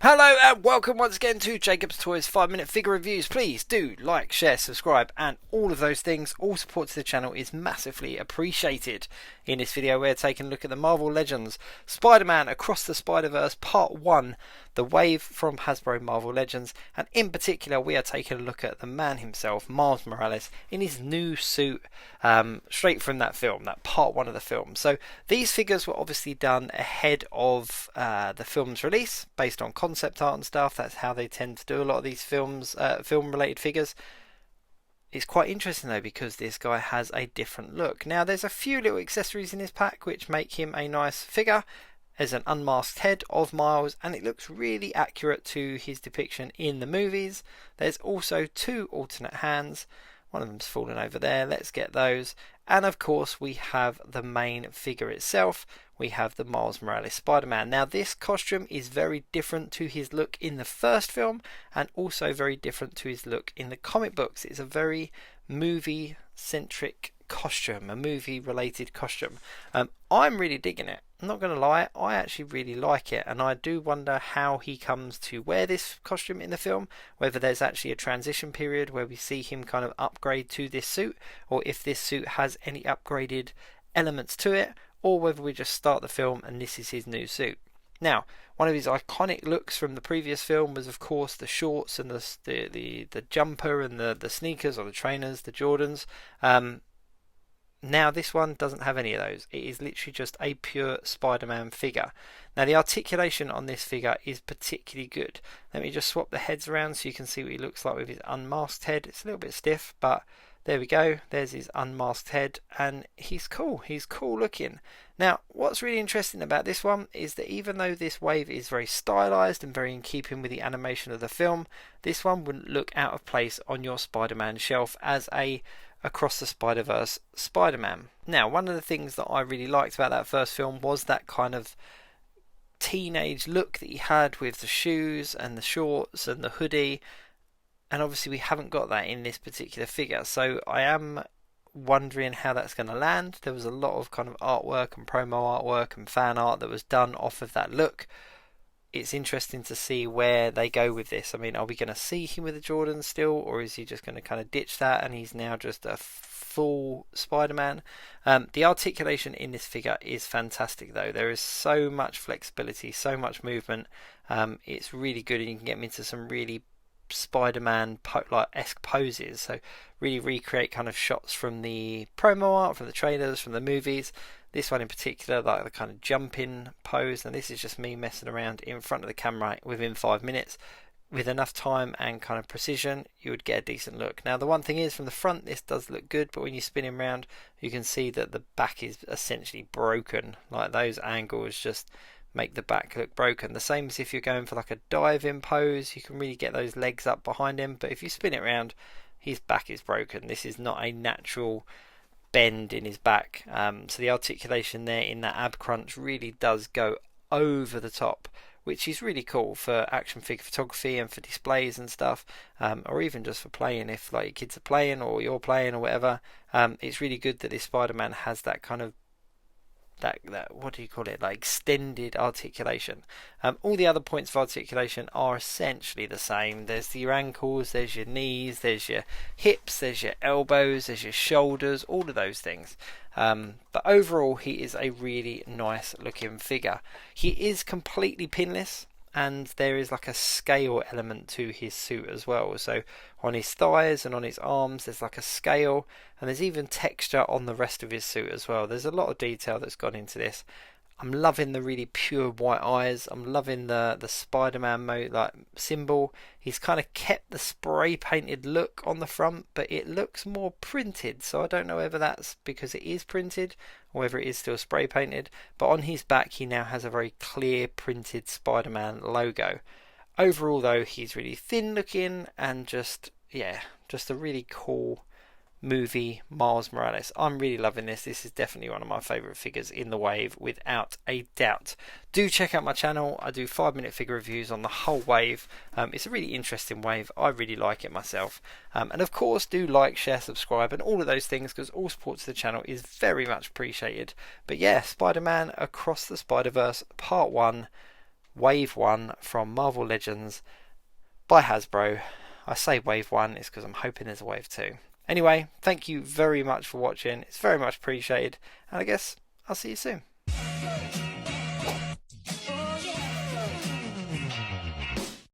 Hello and welcome once again to Jacob's Toys 5 minute figure reviews. Please do like, share, subscribe and all of those things. All support to the channel is massively appreciated. In this video we're taking a look at the Marvel Legends Spider-Man Across the Spider-Verse Part 1, the wave from Hasbro Marvel Legends, and in particular we are taking a look at the man himself, Miles Morales, in his new suit, straight from that film, that Part 1 of the film. So these figures were obviously done ahead of the film's release, based on concept art and stuff. That's how they tend to do a lot of these films, film related figures. It's quite interesting though because this guy has a different look. Now there's a few little accessories in this pack which make him a nice figure. There's an unmasked head of Miles and it looks really accurate to his depiction in the movies. There's also two alternate hands. One of them's fallen over there. Let's get those. And of course we have the main figure itself. We have the Miles Morales Spider-Man. Now this costume is very different to his look in the first film and also very different to his look in the comic books. It's a very movie centric costume, a movie related costume. I'm really digging it. I'm not going to lie, I actually really like it, and I do wonder how he comes to wear this costume in the film, whether there's actually a transition period where we see him kind of upgrade to this suit, or if this suit has any upgraded elements to it, or whether we just start the film and this is his new suit. Now, one of his iconic looks from the previous film was of course the shorts and the jumper and the sneakers or the trainers, the Jordans. Now this one doesn't have any of those. It is literally just a pure Spider-Man figure. Now the articulation on this figure is particularly good. Let me just swap the heads around so you can see what he looks like with his unmasked head. It's a little bit stiff, but there we go. There's his unmasked head and he's cool. He's cool looking. Now what's really interesting about this one is that even though this wave is very stylized and very in keeping with the animation of the film, this one wouldn't look out of place on your Spider-Man shelf as a Across the Spider-Verse Spider-Man. Now, one of the things that I really liked about that first film was that kind of teenage look that he had with the shoes and the shorts and the hoodie, and obviously we haven't got that in this particular figure, so I am wondering how that's going to land. There was a lot of kind of artwork and promo artwork and fan art that was done off of that look. It's interesting to see where they go with this. I mean, are we going to see him with the Jordans still, or is he just going to kind of ditch that and he's now just a full Spider-Man? The articulation in this figure is fantastic though. There is so much flexibility, so much movement. It's really good and you can get him into some really Spider-Man esque poses, so really recreate kind of shots from the promo art, from the trailers, from the movies. This one in particular, like the kind of jumping pose, and this is just me messing around in front of the camera within 5 minutes. With enough time and kind of precision, you would get a decent look. Now the one thing is, from the front this does look good, but when you spin him around you can see that the back is essentially broken. Like those angles just make the back look broken. The same as if you're going for like a dive-in pose, you can really get those legs up behind him, but if you spin it around, his back is broken. This is not a natural bend in his back, so the articulation there in that ab crunch really does go over the top, which is really cool for action figure photography and for displays and stuff, or even just for playing if like your kids are playing or you're playing or whatever. It's really good that this Spider-Man has that kind of that what do you call it, like extended articulation. All the other points of articulation are essentially the same. There's your ankles, there's your knees, there's your hips, there's your elbows, there's your shoulders, all of those things. But overall he is a really nice looking figure. He is completely pinless and there is like a scale element to his suit as well. So on his thighs and on his arms there's like a scale, and there's even texture on the rest of his suit as well. There's a lot of detail that's gone into this. I'm loving the really pure white eyes. I'm loving the Spider-Man mode like symbol. He's kind of kept the spray painted look on the front, but it looks more printed. So I don't know whether that's because it is printed or whether it is still spray painted. But on his back he now has a very clear printed Spider-Man logo. Overall though, he's really thin looking and just a really cool movie Miles Morales. I'm really loving this. This is definitely one of my favourite figures in the wave, without a doubt. Do check out my channel. I do 5 minute figure reviews on the whole wave. It's a really interesting wave. I really like it myself. And of course, do like, share, subscribe, and all of those things, because all support to the channel is very much appreciated. But yeah, Spider-Man Across the Spider-Verse Part 1, Wave 1 from Marvel Legends by Hasbro. I say Wave 1 is because I'm hoping there's a Wave 2. Anyway, thank you very much for watching. It's very much appreciated, and I guess I'll see you soon.